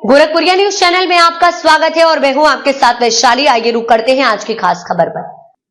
गोरखपुरिया news channel में आपका स्वागत है और मैं हूं आपके साथ वैशाली। आइए रुक करते हैं आज की खास खबर पर।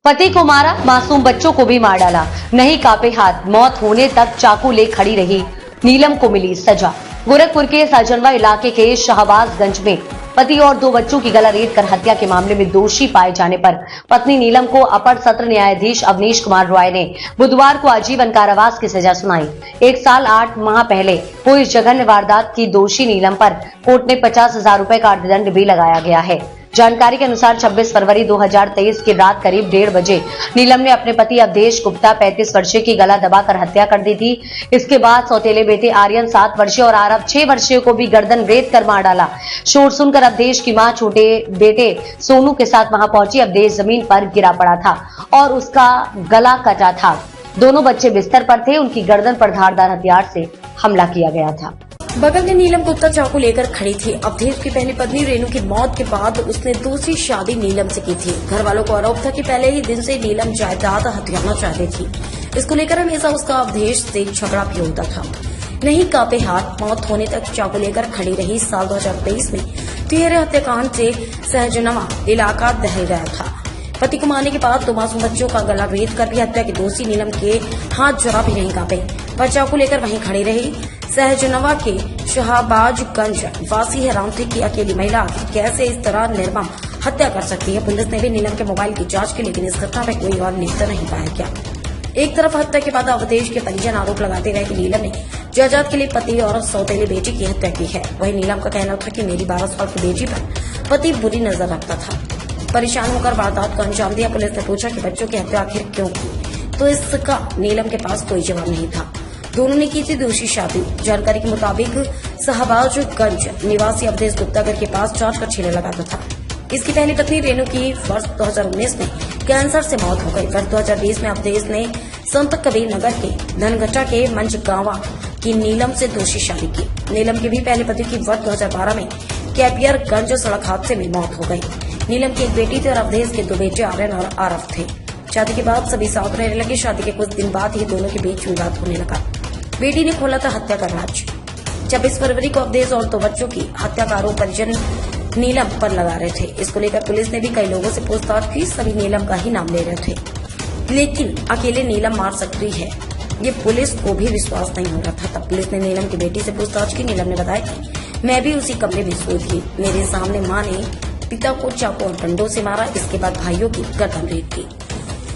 पति को मारा, मासूम बच्चों को भी मार डाला, नहीं कांपे हाथ, मौत होने तक चाकू ले खड़ी रही, नीलम को मिली सजा। गोरखपुर के साजनवा इलाके के शाहबाजगंज में पति और 2 बच्चों की गला रेत कर हत्या के मामले में दोषी पाए जाने पर पत्नी नीलम को अपर सत्र न्यायाधीश अवनीश कुमार रॉय ने बुधवार को आजीवन कारावास की सजा सुनाई। 1 साल 8 माह पहले हुई इस जघन्य वारदात की दोषी नीलम पर कोर्ट ने 50,000 रुपए का अर्थदंड भी लगाया गया है। जानकारी के अनुसार 26 फरवरी 2023 की रात करीब 1:30 बजे नीलम ने अपने पति अवधेश गुप्ता 35 वर्षीय की गला दबाकर हत्या कर दी थी। इसके बाद सौतेले बेटे आर्यन 7 वर्षीय और आरव 6 वर्षीय को भी गर्दन रेत कर मार डाला। शोर सुनकर अवधेश की मां छोटे बेटे सोनू के साथ वहां पहुंची। अवधेश जमीन पर गिरा पड़ा था और उसका गला कटा था। दोनों बच्चे बिस्तर पर थे। उनकी गर्दन पर धारदार हथियार से हमला किया गया था। बगल में नीलम गुप्ता चाकू लेकर खड़ी थी। अवधेश की पहली पत्नी रेणु की मौत के बाद उसने दूसरी शादी नीलम से की थी। घर वालों को आरोप था कि पहले ही दिन से नीलम जायदाद हथियाना चाहती थी। इसको लेकर हमेशा उसका अवधेश से झगड़ा भी होता था। नहीं कांपे हाथ, मौत होने तक चाकू लेकर खड़ी रही। साल 2023 में तिहरे हत्याकांड से सहजनवा इलाका दहल गया था। पति को मारने के बाद 2 मासूम बच्चों का गला रेत कर भी हत्या की दोषी नीलम के हाथ जरा भी नहीं कांपे, वह चाकू लेकर वहीं खड़ी रही। सहजनवा के शाहबाजगंज वासी हैरान थे कि अकेली महिला कैसे इस तरह निर्मम हत्या कर सकती है। पुलिस ने भी नीलम के मोबाइल की जांच की, लेकिन इस घटना में कोई और लिप्त नहीं पाया गया। एक तरफ हत्या के बाद अवधेश के परिजन आरोप लगाते रहे कि नीलम ने जायदाद के लिए पति और सौतेले बेटी की हत्या की है। वहीं नीलम का कहना था कि मेरी 12 साल की बेटी पर पति बुरी नजर रखता था। परेशान होकर वारदात को अंजाम दिया। पुलिस ने पूछा कि बच्चों की हत्या आखिर क्यों की, तो इसका नीलम के पास कोई जवाब नहीं था। दोनों ने की थी दूसरी शादी। जानकारी के मुताबिक शाहबाजगंज निवासी अवधेश गुप्ता घर के पास जांच कर छीने लगाता था। इसकी पहली पत्नी रेणु की वर्ष 2019 में कैंसर से मौत हो गई। वर्ष 2020 में अवधेश ने संत कबीर नगर के धनघटा के मंझगांवा की नीलम से दूसरी शादी की। नीलम के भी पहले पति की वर्ष 2012 में कैपियरगंज सड़क हादसे में मौत हो गई। नीलम की एक बेटी थी और अवधेश के 2 बेटे आर्यन और आरव थे। शादी के बाद सभी साथ रहने लगे। शादी के कुछ दिन बाद ही दोनों के बीच विवाद होने लगा। बेटी ने खोला था हत्या का राज। 26 फरवरी को अवधेश और 2 बच्चों की हत्या का आरोप परिजन नीलम पर लगा रहे थे। इसको लेकर पुलिस ने भी कई लोगों से पूछताछ की। सभी नीलम का ही नाम ले रहे थे, लेकिन अकेले नीलम मार सकती है, ये पुलिस को भी विश्वास नहीं हो रहा था। तब पुलिस ने नीलम की बेटी से पूछताछ की। नीलम ने बताया कि मैं भी उसी कमरे में सोई थी। मेरे सामने मां ने पिता को चाकू और डंडों से मारा। इसके बाद भाइयों की गर्दन रेत की।